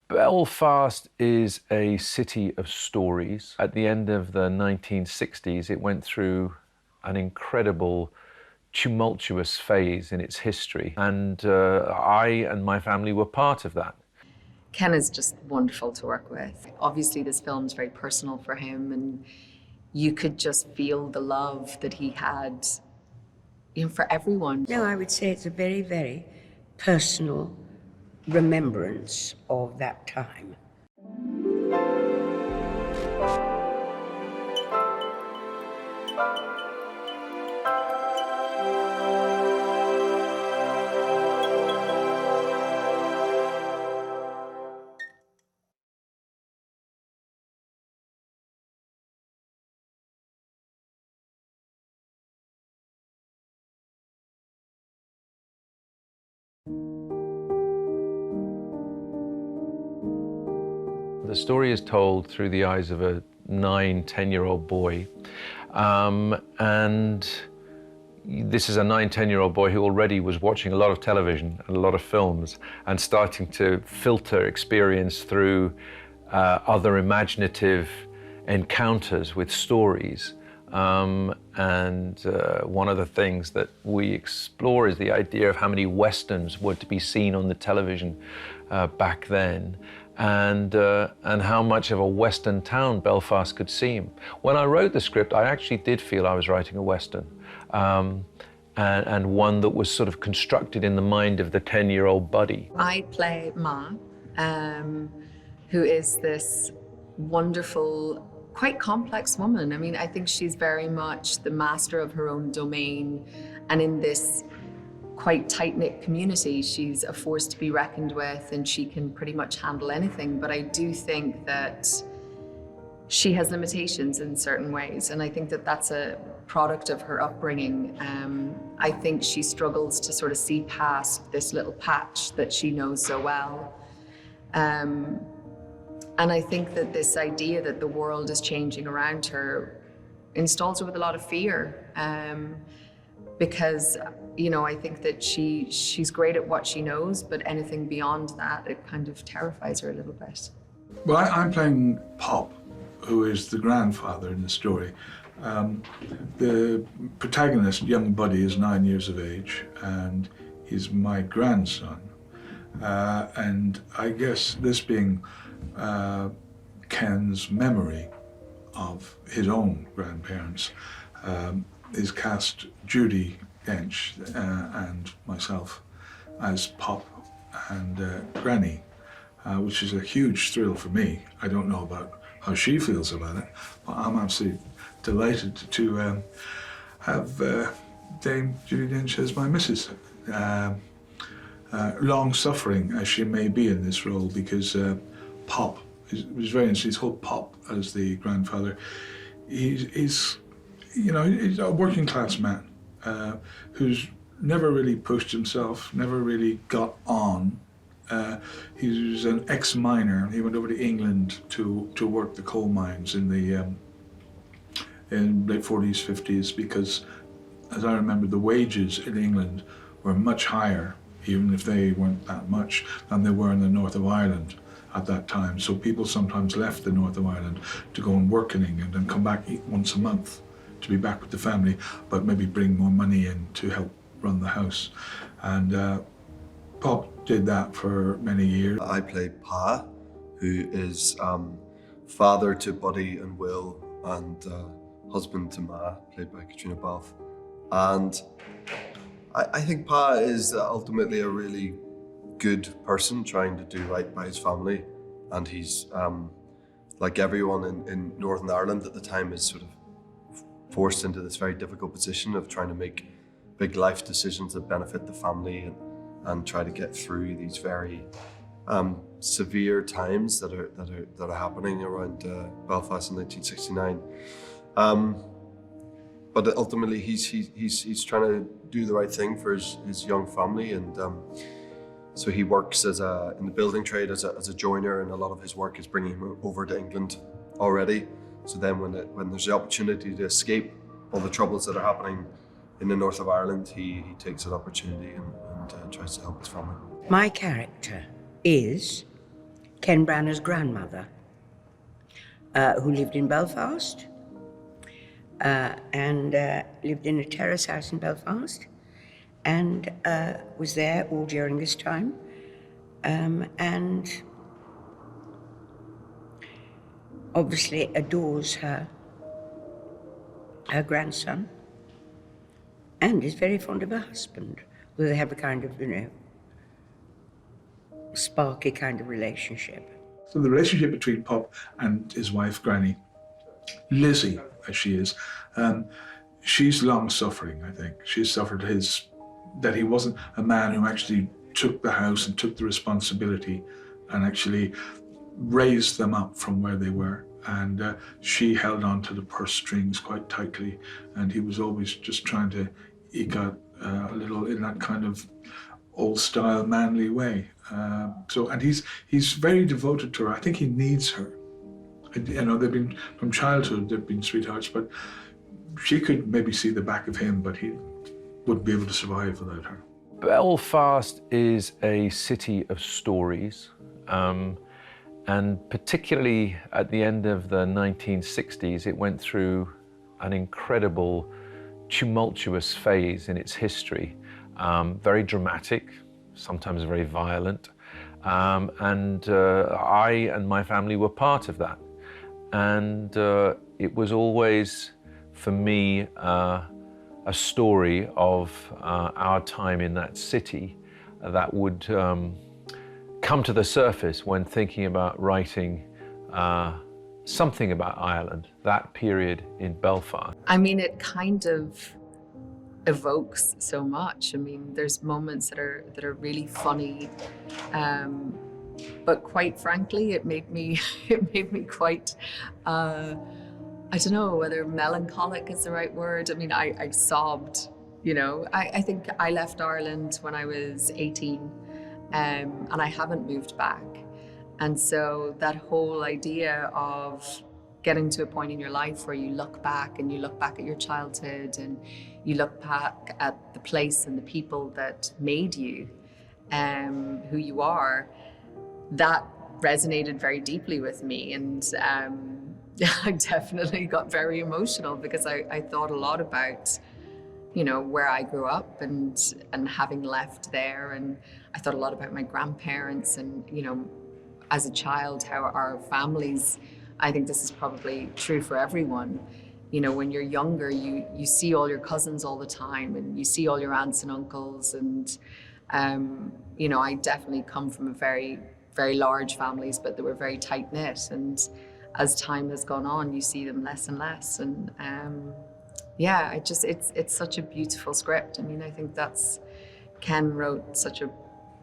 Belfast is a city of stories. At the end of the 1960s, it went through an incredible, tumultuous phase in its history, and I and my family were part of that. Ken is just wonderful to work with. Obviously, this film's very personal for him, and you could just feel the love that he had, for everyone. No, I would say it's a very, very personal remembrance of that time. The story is told through the eyes of a 9-10-year-old boy. And this is a 9-10-year-old boy who already was watching a lot of television and a lot of films and starting to filter experience through other imaginative encounters with stories. One of the things that we explore is the idea of how many Westerns were to be seen on the television back then, and how much of a Western town Belfast could seem. When I wrote the script, I actually did feel I was writing a Western, and one that was sort of constructed in the mind of the 10-year-old Buddy. I play Ma, who is this wonderful, quite complex woman. I mean, I think she's very much the master of her own domain, and in this quite tight-knit community, she's a force to be reckoned with, and she can pretty much handle anything. But I do think that she has limitations in certain ways, and I think that that's a product of her upbringing. I think she struggles to sort of see past this little patch that she knows so well. And I think that this idea that the world is changing around her installs her with a lot of fear, because I think that she's great at what she knows, but anything beyond that, it kind of terrifies her a little bit. Well, I'm playing Pop, who is the grandfather in the story. The protagonist, young Buddy, is 9 years of age, and he's my grandson. And I guess this being Ken's memory of his own grandparents, is cast Judi Dench and myself as Pop and Granny, which is a huge thrill for me. I don't know about how she feels about it, but I'm absolutely delighted to have Dame Judi Dench as my missus. Long-suffering as she may be in this role, because Pop is very interesting. He's called Pop as the grandfather. He's a working class man who's never really pushed himself, never really got on. He was an ex-miner. He went over to England to work the coal mines in the late 40s, 50s, because, as I remember, the wages in England were much higher, even if they weren't that much, than they were in the north of Ireland at that time. So people sometimes left the north of Ireland to go and work in England and come back once a month to be back with the family, but maybe bring more money in to help run the house. And Pop did that for many years. I play Pa, who is father to Buddy and Will, and husband to Ma, played by Caitriona Balfe. And I think Pa is ultimately a really good person trying to do right by his family. And he's, like everyone in Northern Ireland at the time, is sort of forced into this very difficult position of trying to make big life decisions that benefit the family and try to get through these very severe times that are happening around Belfast in 1969. But ultimately, he's trying to do the right thing for his young family, and so he works in the building trade as a joiner, and a lot of his work is bringing him over to England already. So then, when there's the opportunity to escape all the troubles that are happening in the north of Ireland, he takes that opportunity and tries to help his family. My character is Ken Branagh's grandmother, who lived in Belfast and lived in a terrace house in Belfast and was there all during this time. And obviously adores her grandson and is very fond of her husband. They have a kind of, sparky kind of relationship. So the relationship between Pop and his wife, Granny, Lizzie, as she is, she's long suffering, I think. She's suffered that he wasn't a man who actually took the house and took the responsibility and actually raised them up from where they were. And she held on to the purse strings quite tightly, and he was always just trying to eke out a little in that kind of old-style manly way. And he's very devoted to her. I think he needs her. They've been from childhood. They've been sweethearts, but she could maybe see the back of him, but he wouldn't be able to survive without her. Belfast is a city of stories. And particularly at the end of the 1960s, it went through an incredible, tumultuous phase in its history. Very dramatic, sometimes very violent. And I and my family were part of that. And it was always, for me, a story of our time in that city that would come to the surface when thinking about writing something about Ireland, that period in Belfast. I mean, it kind of evokes so much. I mean, there's moments that are really funny, but quite frankly, it made me quite, I don't know whether melancholic is the right word. I mean, I sobbed, I think I left Ireland when I was 18. And I haven't moved back. And so that whole idea of getting to a point in your life where you look back and you look back at your childhood and you look back at the place and the people that made you who you are, that resonated very deeply with me. And I definitely got very emotional because I thought a lot about where I grew up and having left there. And I thought a lot about my grandparents and, as a child, how our families, I think this is probably true for everyone. When you're younger, you see all your cousins all the time and you see all your aunts and uncles. And, I definitely come from a very, very large families, but they were very tight knit. And as time has gone on, you see them less and less. And, yeah, it's such a beautiful script. I mean, I think Ken wrote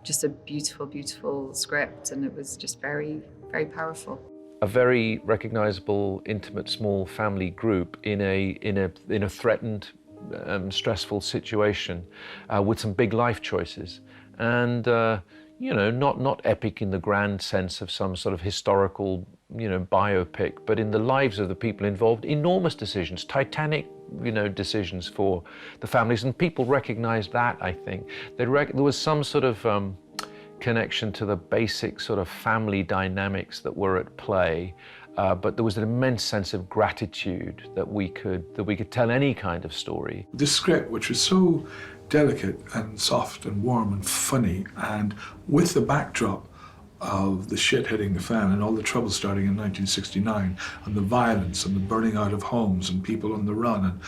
just a beautiful, beautiful script, and it was just very, very powerful. A very recognizable, intimate, small family group in a threatened, stressful situation with some big life choices, and not epic in the grand sense of some sort of historical, biopic, but in the lives of the people involved, enormous decisions, titanic, decisions for the families, and people recognized that, I think. There was some sort of connection to the basic sort of family dynamics that were at play, but there was an immense sense of gratitude that we could tell any kind of story. This script, which was so delicate and soft and warm and funny, and with the backdrop of the shit hitting the fan and all the trouble starting in 1969 and the violence and the burning out of homes and people on the run,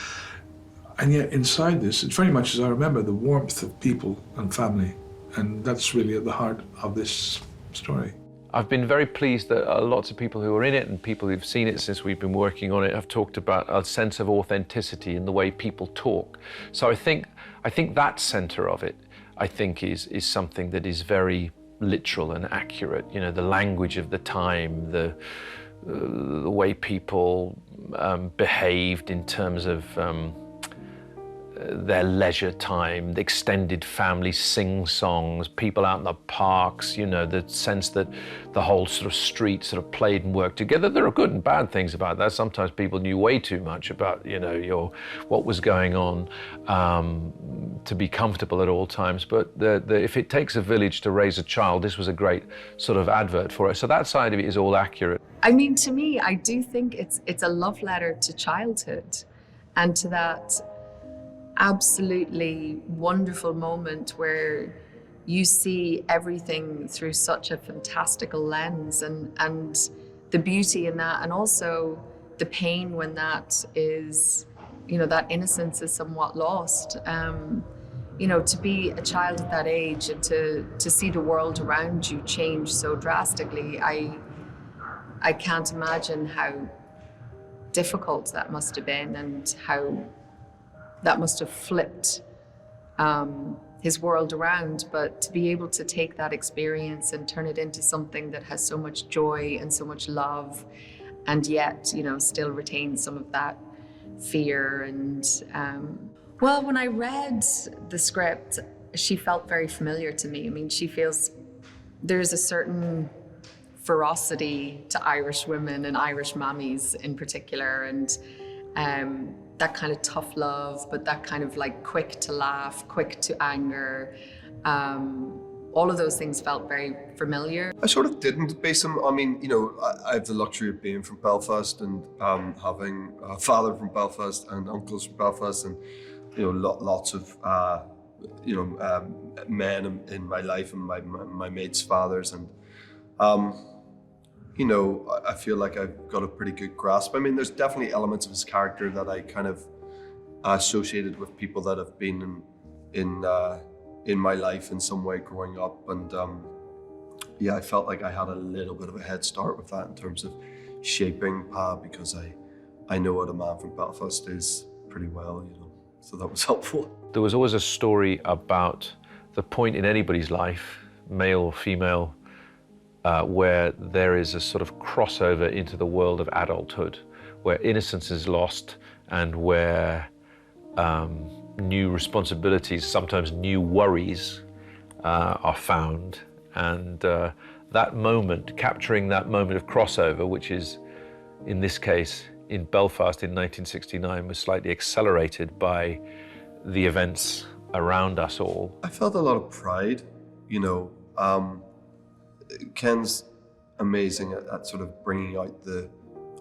and yet inside this, it's very much as I remember, the warmth of people and family, and that's really at the heart of this story. I've been very pleased that lots of people who are in it and people who've seen it since we've been working on it have talked about a sense of authenticity in the way people talk. So I think that center of it, I think, is something that is very literal and accurate. The language of the time, the way people behaved in terms of their leisure time, the extended family sing-songs, people out in the parks, you know, the sense that the whole sort of street sort of played and worked together. There are good and bad things about that. Sometimes people knew way too much about, you know, what was going on to be comfortable at all times. But if it takes a village to raise a child, this was a great sort of advert for it. So that side of it is all accurate. I mean, to me, I do think it's a love letter to childhood and to that absolutely wonderful moment where you see everything through such a fantastical lens, and the beauty in that, and also the pain when that is, you know, that innocence is somewhat lost. You know, to be a child at that age and to see the world around you change so drastically, I can't imagine how difficult that must have been, and how that must have flipped his world around. But to be able to take that experience and turn it into something that has so much joy and so much love, and yet, you know, still retain some of that fear. And well, when I read the script, she felt very familiar to me. I mean, she feels there's a certain ferocity to Irish women and Irish mammies in particular, and that kind of tough love, but that kind of like quick to laugh, quick to anger. All of those things felt very familiar. I sort of didn't base them. I mean, you know, I have the luxury of being from Belfast and having a father from Belfast and uncles from Belfast, and you know, lots of men in my life, and my mates' fathers, and you know, I feel like I've got a pretty good grasp. I mean, there's definitely elements of his character that I kind of associated with people that have been in my life in some way growing up. And yeah, I felt like I had a little bit of a head start with that in terms of shaping Pa, because I know what a man from Belfast is pretty well, you know, so that was helpful. There was always a story about the point in anybody's life, male or female, where there is a sort of crossover into the world of adulthood, where innocence is lost and where new responsibilities, sometimes new worries, are found. And that moment, capturing that moment of crossover, which is, in this case, in Belfast in 1969, was slightly accelerated by the events around us all. I felt a lot of pride, you know. Ken's amazing at sort of bringing out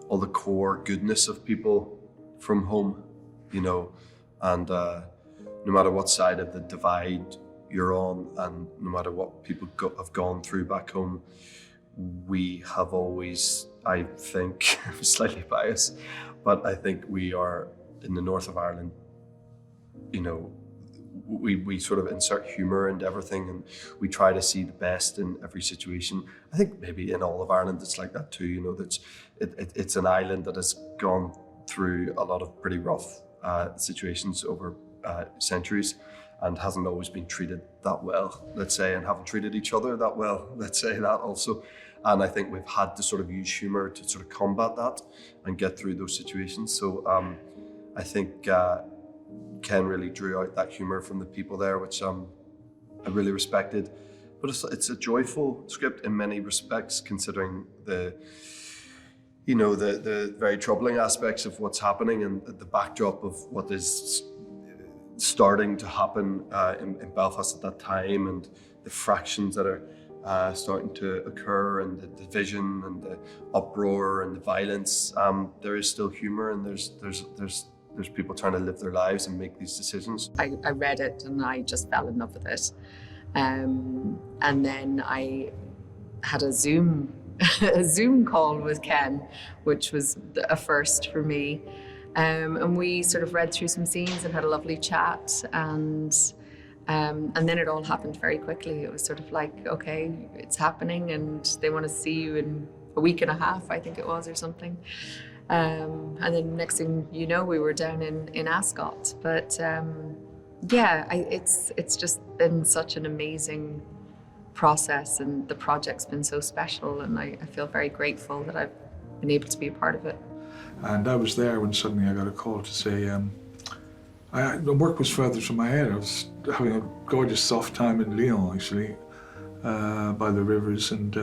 all the core goodness of people from home, you know, and no matter what side of the divide you're on, and no matter what people have gone through back home, we have always, I think, I'm slightly biased, but I think we are in the north of Ireland, you know, we sort of insert humor into everything, and we try to see the best in every situation. I think maybe in all of Ireland it's like that too, you know, it's an island that has gone through a lot of pretty rough situations over centuries, and hasn't always been treated that well, let's say, and haven't treated each other that well, let's say that also. And I think we've had to sort of use humor to sort of combat that and get through those situations. So I think Ken really drew out that humor from the people there, which I really respected. But it's a joyful script in many respects, considering the very troubling aspects of what's happening and the backdrop of what is starting to happen in Belfast at that time, and the fractions that are starting to occur, and the division and the uproar and the violence. There is still humor, and there's people trying to live their lives and make these decisions. I read it and I just fell in love with it. And then I had a Zoom call with Ken, which was a first for me. And we sort of read through some scenes and had a lovely chat. And then it all happened very quickly. It was sort of like, okay, it's happening, and they want to see you in a week and a half, I think it was, or something. And then next thing you know, we were down in Ascot. But yeah, it's just been such an amazing process, and the project's been so special, and I feel very grateful that I've been able to be a part of it. And I was there when suddenly I got a call to say, the work was further from my head. I was having a gorgeous soft time in Lyon, actually, by the rivers, and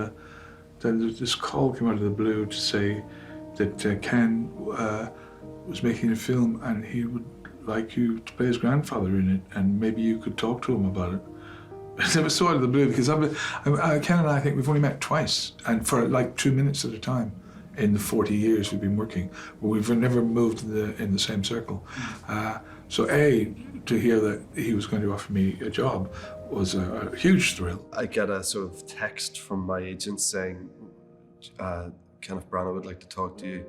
then this call came out of the blue to say that Ken was making a film and he would like you to play his grandfather in it, and maybe you could talk to him about it. It was so out of the blue, because Ken and I think we've only met twice, and for like 2 minutes at a time in the 40 years we've been working. We've never moved in the same circle. So to hear that he was going to offer me a job was a huge thrill. I get a sort of text from my agent saying, Kenneth Branagh would like to talk to you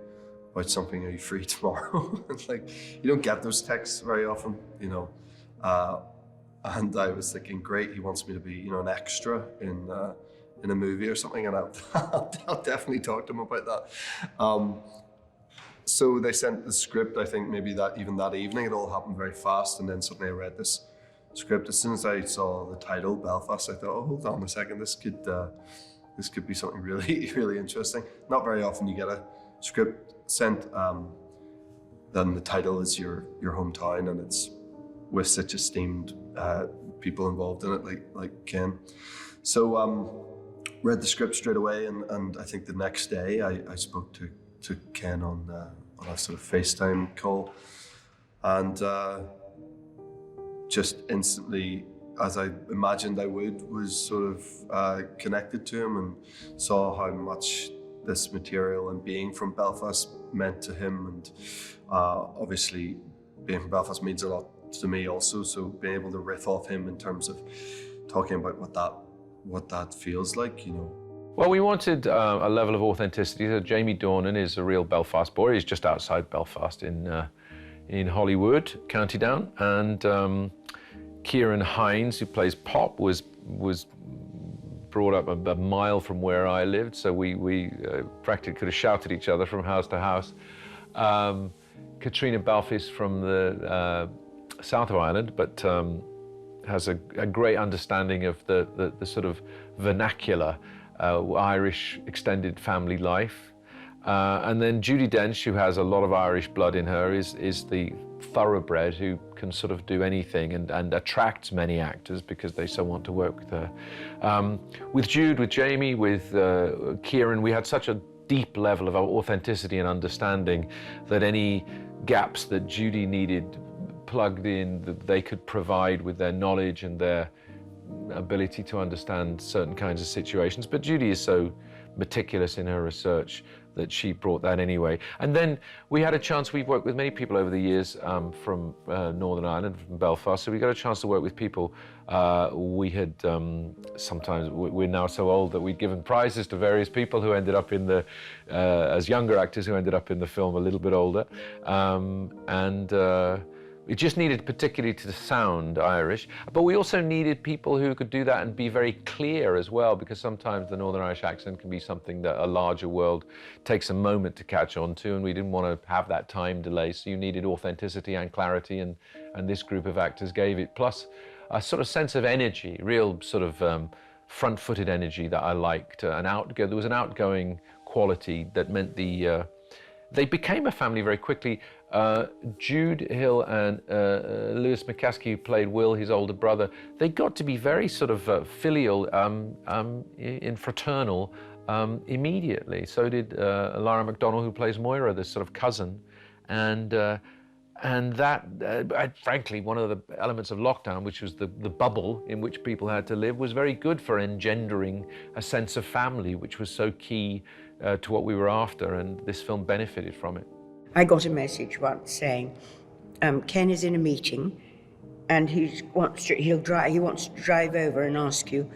about something. Are you free tomorrow? It's like, you don't get those texts very often, you know. And I was thinking, great, he wants me to be, you know, an extra in a movie or something, and I'll definitely talk to him about that. So they sent the script, I think maybe that evening. It all happened very fast, and then suddenly I read this script. As soon as I saw the title, Belfast, I thought, oh, hold on a second, this could be something really, really interesting. Not very often you get a script sent, then the title is your hometown, and it's with such esteemed people involved in it, like Ken. So read the script straight away, and I think the next day I spoke to Ken on a sort of FaceTime call, and just instantly, as I imagined I would, was sort of connected to him and saw how much this material and being from Belfast meant to him, and obviously being from Belfast means a lot to me also, so being able to riff off him in terms of talking about what that feels like, you know. Well, we wanted a level of authenticity. So Jamie Dornan is a real Belfast boy. He's just outside Belfast in Hollywood, County Down, and Kieran Hines, who plays Pop, was brought up a mile from where I lived, so we practically could have shouted at each other from house to house. Caitriona Balfe is from the south of Ireland, but has a great understanding of the sort of vernacular Irish extended family life. And then Judi Dench, who has a lot of Irish blood in her, is the thoroughbred who can sort of do anything and attracts many actors because they so want to work with her. With Jude, with Jamie, with Kieran, we had such a deep level of authenticity and understanding that any gaps that Judi needed plugged in, that they could provide with their knowledge and their ability to understand certain kinds of situations. But Judi is so meticulous in her research that she brought that anyway. And then we had a chance, we've worked with many people over the years from Northern Ireland, from Belfast, so we got a chance to work with people. We had sometimes, we're now so old that we'd given prizes to various people who ended up in the, as younger actors who ended up in the film a little bit older. It just needed particularly to sound Irish, but we also needed people who could do that and be very clear as well, because sometimes the Northern Irish accent can be something that a larger world takes a moment to catch on to, and we didn't want to have that time delay, so you needed authenticity and clarity, and this group of actors gave it, plus a sort of sense of energy, real sort of front-footed energy that I liked, there was an outgoing quality that meant they became a family very quickly. Jude Hill and Lewis McCaskey, who played Will, his older brother, they got to be very sort of filial and fraternal immediately. So did Lara McDonnell, who plays Moira, this sort of cousin. And that, frankly, one of the elements of lockdown, which was the bubble in which people had to live, was very good for engendering a sense of family, which was so key to what we were after, and this film benefited from it. I got a message once saying, Ken is in a meeting and he wants to drive over and ask you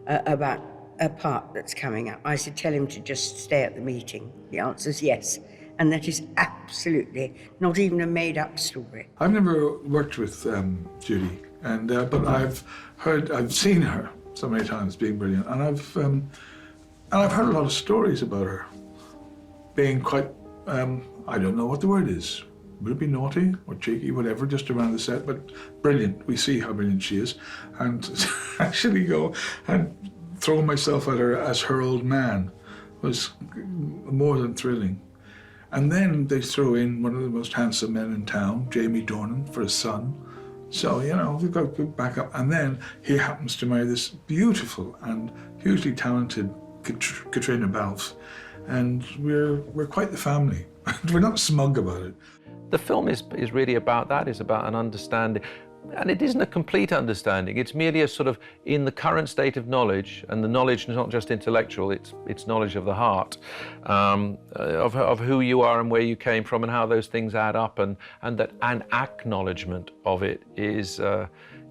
about a part that's coming up. I said, tell him to just stay at the meeting. The answer is yes. And that is absolutely not even a made-up story. I've never worked with Judi, but I've seen her so many times being brilliant, and I've heard a lot of stories about her being quite, I don't know what the word is. Would it be naughty or cheeky, whatever, just around the set, but brilliant. We see how brilliant she is. And actually go and throw myself at her as her old man was more than thrilling. And then they throw in one of the most handsome men in town, Jamie Dornan, for his son. So, you know, we've got good backup. And then he happens to marry this beautiful and hugely talented Caitriona Balfe. And we're quite the family. We're not smug about it. The film is really about that. It's about an understanding. And it isn't a complete understanding. It's merely a sort of, in the current state of knowledge, and the knowledge is not just intellectual, it's knowledge of the heart, of who you are and where you came from and how those things add up, and that an acknowledgement of it is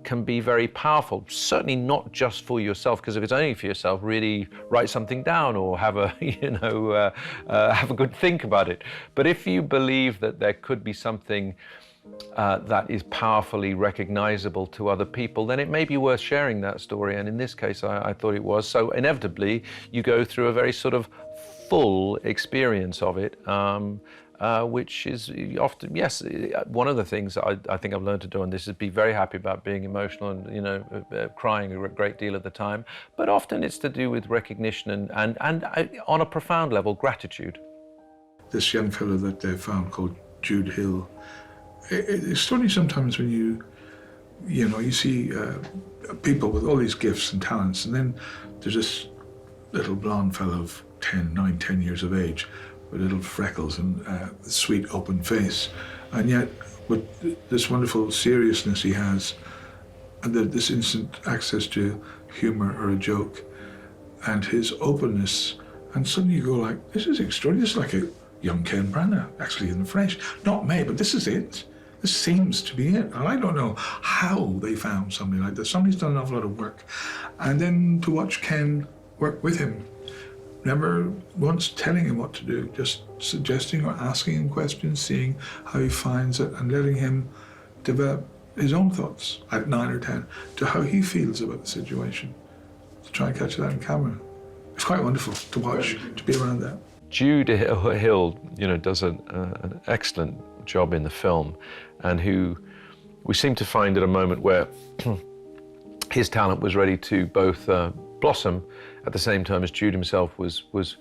can be very powerful. Certainly not just for yourself, because if it's only for yourself, really write something down or have a have a good think about it. But if you believe that there could be something that is powerfully recognizable to other people, then it may be worth sharing that story. And in this case, I thought it was. So inevitably, you go through a very sort of full experience of it, which is often, yes, one of the things I think I've learned to do on this is be very happy about being emotional and, you know, crying a great deal of the time. But often it's to do with recognition and on a profound level, gratitude. This young fellow that they found called Jude Hill, it's funny sometimes when you see people with all these gifts and talents, and then there's this little blonde fellow of 10 years of age with little freckles and a sweet open face, and yet with this wonderful seriousness he has, and this instant access to humor or a joke, and his openness, and suddenly you go like, this is extraordinary. This is like a young Ken Branagh, actually, in the flesh. Not me, but this is it. This seems to be it. And I don't know how they found somebody like this. Somebody's done an awful lot of work. And then to watch Ken work with him, never once telling him what to do, just suggesting or asking him questions, seeing how he finds it, and letting him develop his own thoughts at 9 or 10 to how he feels about the situation. To try and catch that on camera. It's quite wonderful to watch, to be around that. Jude Hill, you know, does an excellent job in the film, and who we seem to find at a moment where his talent was ready to both blossom at the same time as Jude himself was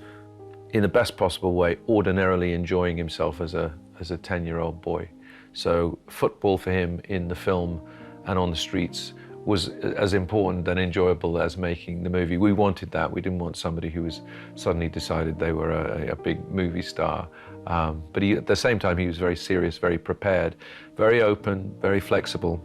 in the best possible way ordinarily enjoying himself as a 10-year-old boy. So football for him in the film and on the streets was as important and enjoyable as making the movie. We wanted that. We didn't want somebody who was suddenly decided they were a big movie star. But at the same time, he was very serious, very prepared, very open, very flexible.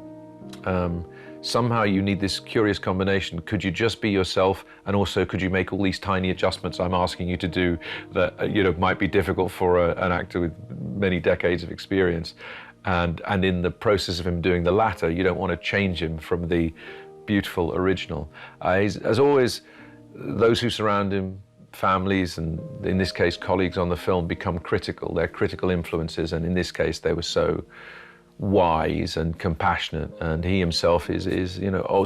Somehow you need this curious combination. Could you just be yourself, and also could you make all these tiny adjustments I'm asking you to do that might be difficult for an actor with many decades of experience? And in the process of him doing the latter, you don't want to change him from the beautiful original. As always, those who surround him, families, and in this case, colleagues on the film, become critical. They're critical influences, and in this case, they were so wise and compassionate. And he himself is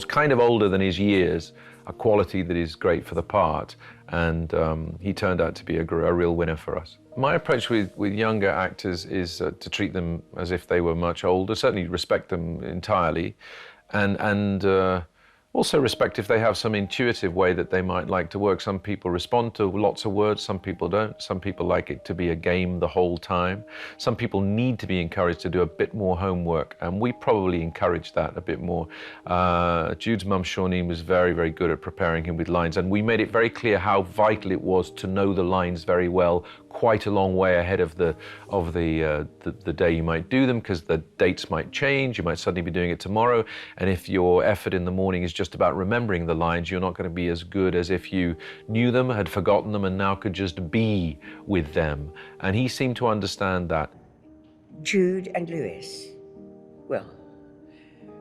kind of older than his years, a quality that is great for the part. And he turned out to be a real winner for us. My approach with younger actors is to treat them as if they were much older, certainly respect them entirely, and also respect if they have some intuitive way that they might like to work. Some people respond to lots of words, some people don't. Some people like it to be a game the whole time. Some people need to be encouraged to do a bit more homework, and we probably encourage that a bit more. Jude's mum, Shawneen, was very, very good at preparing him with lines, and we made it very clear how vital it was to know the lines very well, quite a long way ahead of the day you might do them, because the dates might change. You might suddenly be doing it tomorrow, and if your effort in the morning is just about remembering the lines, you're not going to be as good as if you knew them, had forgotten them, and now could just be with them. And he seemed to understand that. Jude and Lewis, well,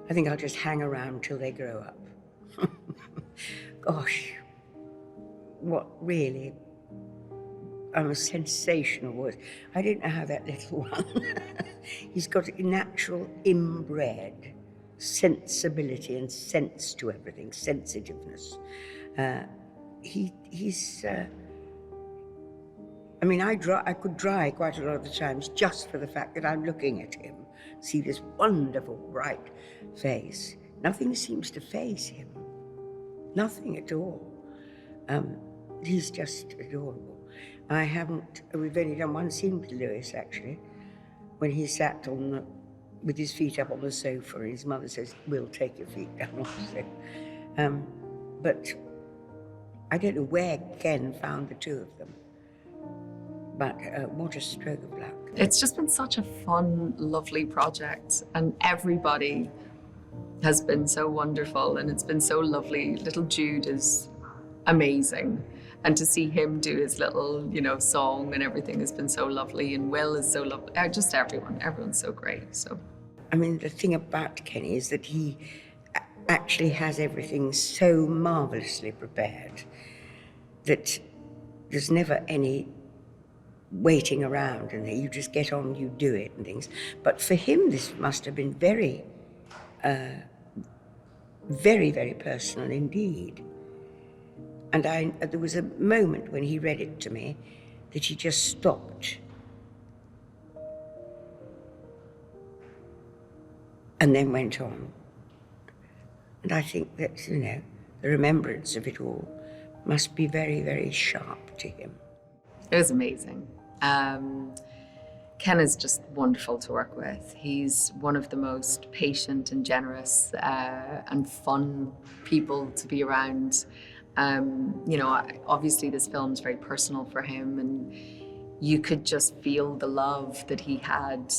I think I'll just hang around till they grow up. Gosh, what really a sensational voice. I don't know how that little one, he's got a natural inbred sensibility and sense to everything, sensitiveness. He's I mean, I could dry quite a lot of the times just for the fact that I'm looking at him, see this wonderful bright face. Nothing seems to faze him, nothing at all. He's just adorable. We've only done one scene with Lewis, actually, when he sat with his feet up on the sofa, and his mother says, "We'll take your feet down off the sofa." But I don't know where Ken found the two of them, but what a stroke of luck. It's just been such a fun, lovely project, and everybody has been so wonderful, and it's been so lovely. Little Jude is amazing, and to see him do his little, song and everything has been so lovely, and Will is so lovely. Just everyone's so great. So, I mean, the thing about Kenny is that he actually has everything so marvelously prepared that there's never any waiting around, and you just get on, you do it and things. But for him, this must have been very, very personal indeed. And there was a moment when he read it to me that he just stopped. And then went on. And I think that, the remembrance of it all must be very, very sharp to him. It was amazing. Ken is just wonderful to work with. He's one of the most patient and generous and fun people to be around. Obviously this film's very personal for him, and you could just feel the love that he had,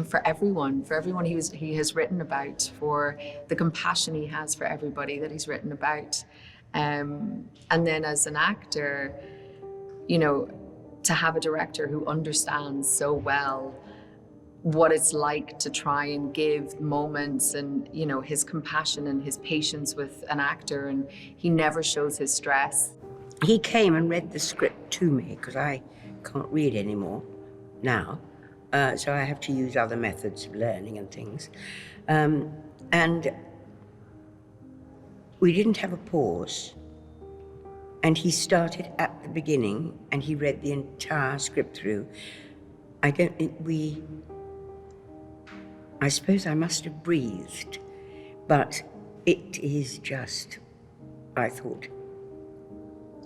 for everyone he has written about, for the compassion he has for everybody that he's written about. And then as an actor, to have a director who understands so well what it's like to try and give moments, and his compassion and his patience with an actor, and he never shows his stress. He came and read the script to me, because I can't read anymore now, so I have to use other methods of learning and things. And we didn't have a pause. And he started at the beginning, and he read the entire script through. I don't think I suppose I must have breathed, but it is just, I thought,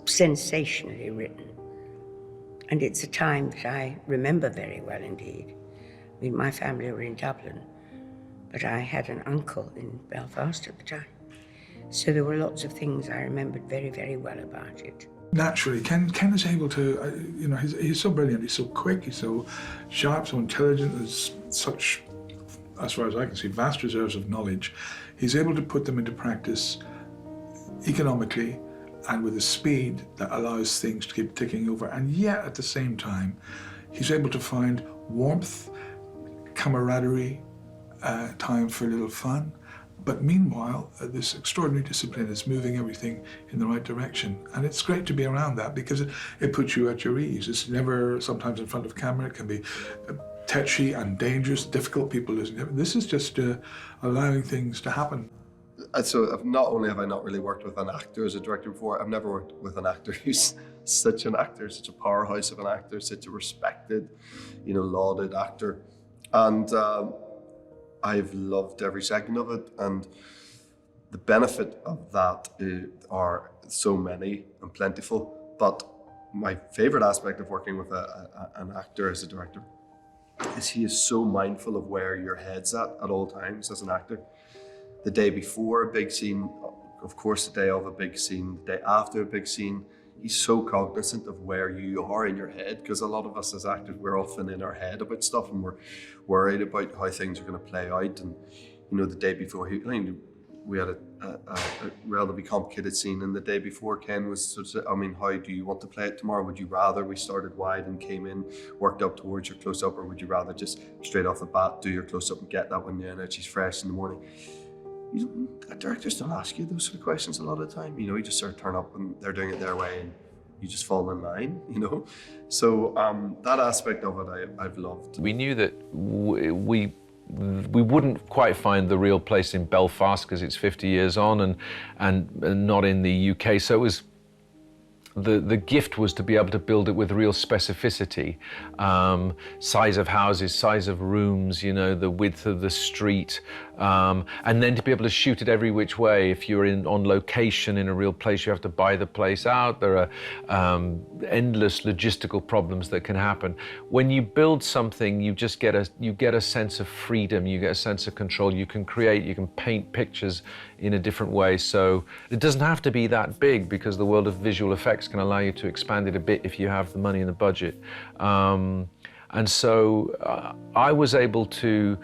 sensationally written. And it's a time that I remember very well indeed. I mean, my family were in Dublin, but I had an uncle in Belfast at the time. So there were lots of things I remembered very, very well about it. Naturally, Ken is able to, he's so brilliant, he's so quick, he's so sharp, so intelligent, there's such, as far as I can see, vast reserves of knowledge. He's able to put them into practice economically and with a speed that allows things to keep ticking over. And yet, at the same time, he's able to find warmth, camaraderie, time for a little fun. But meanwhile, this extraordinary discipline is moving everything in the right direction. And it's great to be around that, because it puts you at your ease. It's never, sometimes in front of camera, it can be tetchy and dangerous, difficult, people losing. This is just allowing things to happen. So not only have I not really worked with an actor as a director before, I've never worked with an actor who's such an actor, such a powerhouse of an actor, such a respected, lauded actor. And I've loved every second of it, and the benefit of that are so many and plentiful. But my favorite aspect of working with an actor as a director is he is so mindful of where your head's at all times as an actor. The day before a big scene, of course the day of a big scene, the day after a big scene, he's so cognizant of where you are in your head, because a lot of us as actors, we're often in our head about stuff, and we're worried about how things are going to play out. And the day before, we had a relatively complicated scene, and the day before, Ken was sort of, how do you want to play it tomorrow? Would you rather we started wide and came in, worked up towards your close-up, or would you rather just straight off the bat do your close-up and get that when the energy's fresh in the morning? Directors don't ask you those sort of questions a lot of the time. You just sort of turn up and they're doing it their way, and you just fall in line, So that aspect of it I've loved. We knew that we wouldn't quite find the real place in Belfast, because it's 50 years on and not in the UK. So it was the gift was to be able to build it with real specificity. Size of houses, size of rooms, you know, the width of the street, and then to be able to shoot it every which way. If you're on location in a real place, you have to buy the place out. There are endless logistical problems that can happen. When you build something, you get a sense of freedom, you get a sense of control. You can create, you can paint pictures in a different way. So it doesn't have to be that big, because the world of visual effects can allow you to expand it a bit if you have the money and the budget. And so I was able to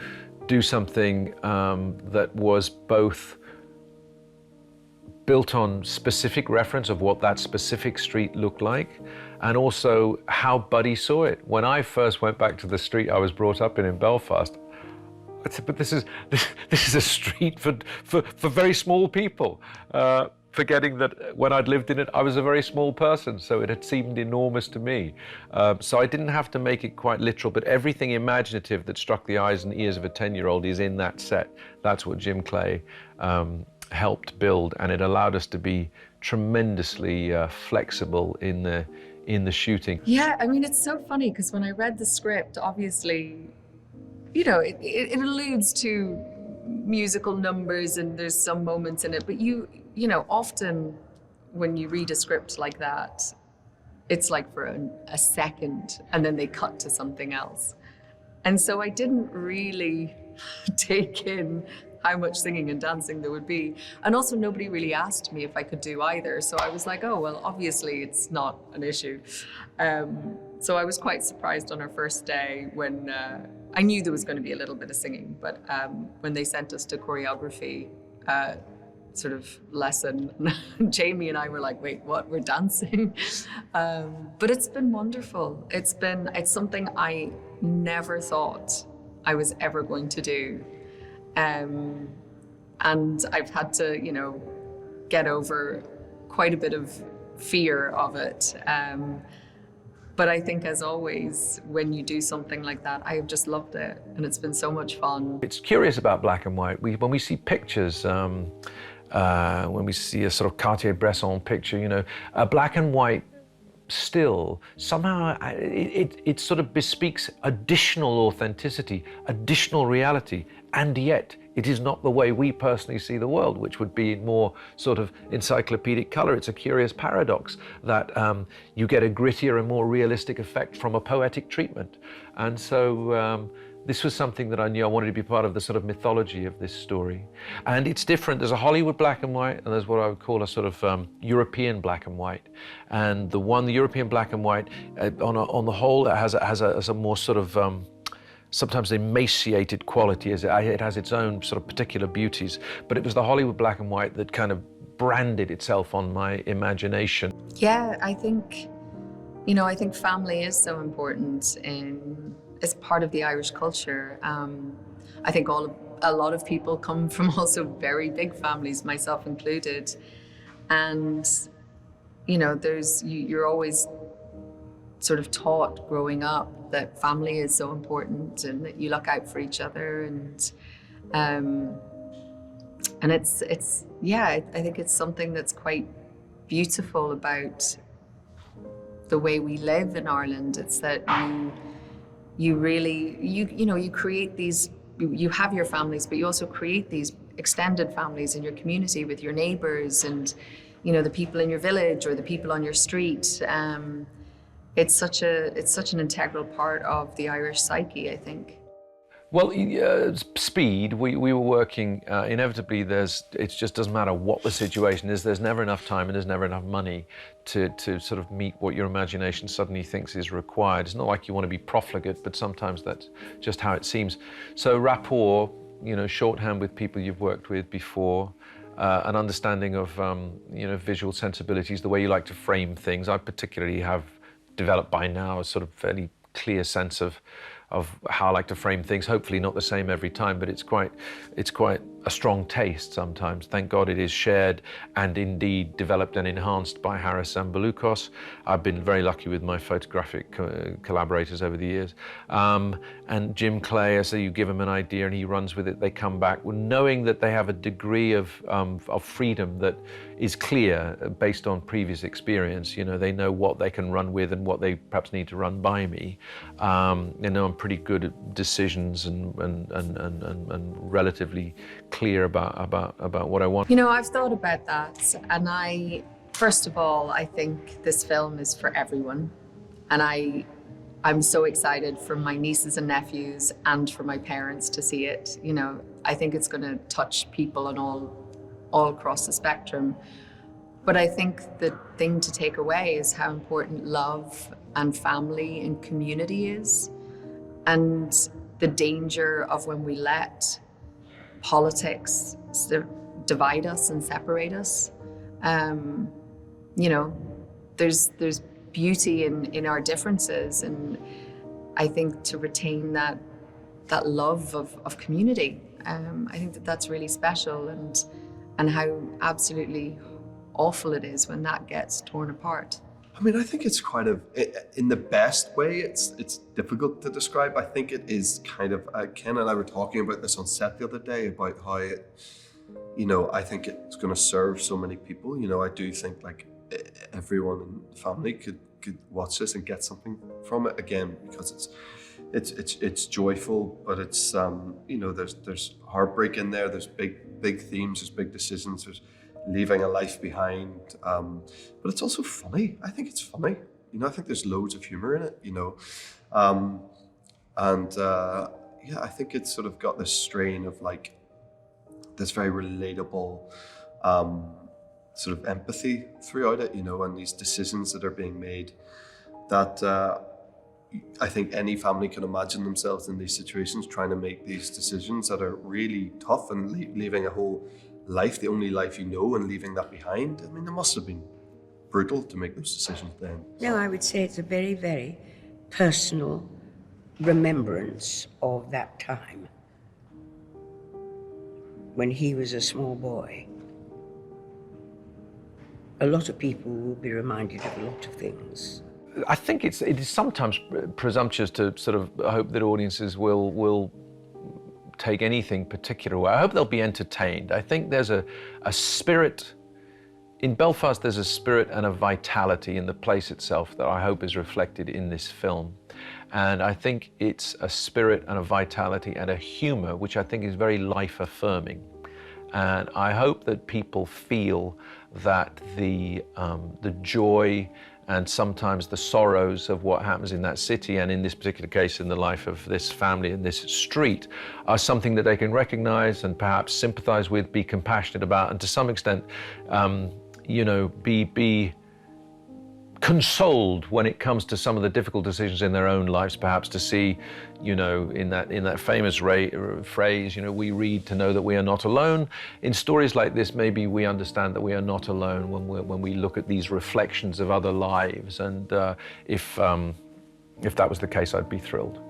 do something that was both built on specific reference of what that specific street looked like, and also how Buddy saw it. When I first went back to the street I was brought up in Belfast, I said, but this is a street for very small people. Forgetting that when I'd lived in it, I was a very small person, so it had seemed enormous to me. So I didn't have to make it quite literal, but everything imaginative that struck the eyes and ears of a 10-year-old is in that set. That's what Jim Clay helped build, and it allowed us to be tremendously flexible in the shooting. Yeah, I mean, it's so funny, because when I read the script, obviously, you know, it alludes to musical numbers and there's some moments in it, but you know, often when you read a script like that, it's like for a second and then they cut to something else. And so I didn't really take in how much singing and dancing there would be. And also nobody really asked me if I could do either. So I was like, oh, well, obviously it's not an issue. So I was quite surprised on our first day when I knew there was going to be a little bit of singing, but when they sent us to choreography sort of lesson, Jamie and I were like, wait, what? We're dancing? But it's been wonderful. It's something I never thought I was ever going to do. And I've had to, you know, get over quite a bit of fear of it. But I think, as always, when you do something like that, I have just loved it, and it's been so much fun. It's curious about black and white. When we see pictures, when we see a sort of Cartier-Bresson picture, you know, a black and white still, somehow it sort of bespeaks additional authenticity, additional reality, and yet it is not the way we personally see the world, which would be more sort of encyclopedic color. It's a curious paradox that you get a grittier and more realistic effect from a poetic treatment. And so this was something that I knew I wanted to be part of the sort of mythology of this story. And it's different. There's a Hollywood black and white, and there's what I would call a sort of European black and white. And the European black and white, on the whole, it has a more sort of sometimes emaciated quality. It has its own sort of particular beauties. But it was the Hollywood black and white that kind of branded itself on my imagination. Yeah, I think, you know, I think family is so important as part of the Irish culture. I think a lot of people come from also very big families, myself included. And, you know, you're always sort of taught growing up that family is so important and that you look out for each other, and it's yeah, I think it's something that's quite beautiful about the way we live in Ireland. It's that you really you create these, you have your families, but you also create these extended families in your community with your neighbors and, you know, the people in your village or the people on your street. It's such an integral part of the Irish psyche, I think. Well, speed, we were working, inevitably it just doesn't matter what the situation is, there's never enough time and there's never enough money to sort of meet what your imagination suddenly thinks is required. It's not like you want to be profligate, but sometimes that's just how it seems. So rapport, you know, shorthand with people you've worked with before, an understanding of, you know, visual sensibilities, the way you like to frame things. I particularly have developed by now a sort of fairly clear sense of how I like to frame things. Hopefully not the same every time, but it's quite a strong taste sometimes. Thank God it is shared and indeed developed and enhanced by Harris Sambalukos. I've been very lucky with my photographic collaborators over the years. And Jim Clay, as you give him an idea and he runs with it, they come back knowing that they have a degree of freedom that is clear based on previous experience. You know, they know what they can run with and what they perhaps need to run by me. You know, I'm pretty good at decisions and relatively clear about what I want. You know, I've thought about that, and first of all, I think this film is for everyone, and I'm so excited for my nieces and nephews and for my parents to see it. You know, I think it's going to touch people on all across the spectrum. But I think the thing to take away is how important love and family and community is, and the danger of when we let politics divide us and separate us. You know, there's beauty in our differences, and I think to retain that love of community, I think that's really special, and how absolutely awful it is when that gets torn apart. I mean, I think it's kind of, in the best way, it's difficult to describe. I think it is kind of, Ken and I were talking about this on set the other day, about how you know, I think it's going to serve so many people. You know, I do think like everyone in the family could watch this and get something from it, again, because it's joyful, but it's you know, there's heartbreak in there, there's big themes, there's big decisions, there's leaving a life behind, but it's also funny. I think it's funny. You know, I think there's loads of humor in it, you know, yeah, I think it's sort of got this strain of like this very relatable sort of empathy throughout it, you know, and these decisions that are being made that I think any family can imagine themselves in these situations, trying to make these decisions that are really tough, and leaving a whole life, the only life you know, and leaving that behind. I mean, it must have been brutal to make those decisions then. No, I would say it's a very, very personal remembrance of that time when he was a small boy. A lot of people will be reminded of a lot of things. I think it is sometimes presumptuous to sort of hope that audiences will take anything particular away. I hope they'll be entertained. I think there's a spirit, in Belfast there's a spirit and a vitality in the place itself that I hope is reflected in this film. And I think it's a spirit and a vitality and a humor which I think is very life-affirming. And I hope that people feel that the joy and sometimes the sorrows of what happens in that city, and in this particular case in the life of this family in this street, are something that they can recognize and perhaps sympathize with, be compassionate about, and to some extent, you know, be consoled when it comes to some of the difficult decisions in their own lives, perhaps to see, you know, in that famous phrase, you know, we read to know that we are not alone. In stories like this, maybe we understand that we are not alone when we look at these reflections of other lives. And if that was the case, I'd be thrilled.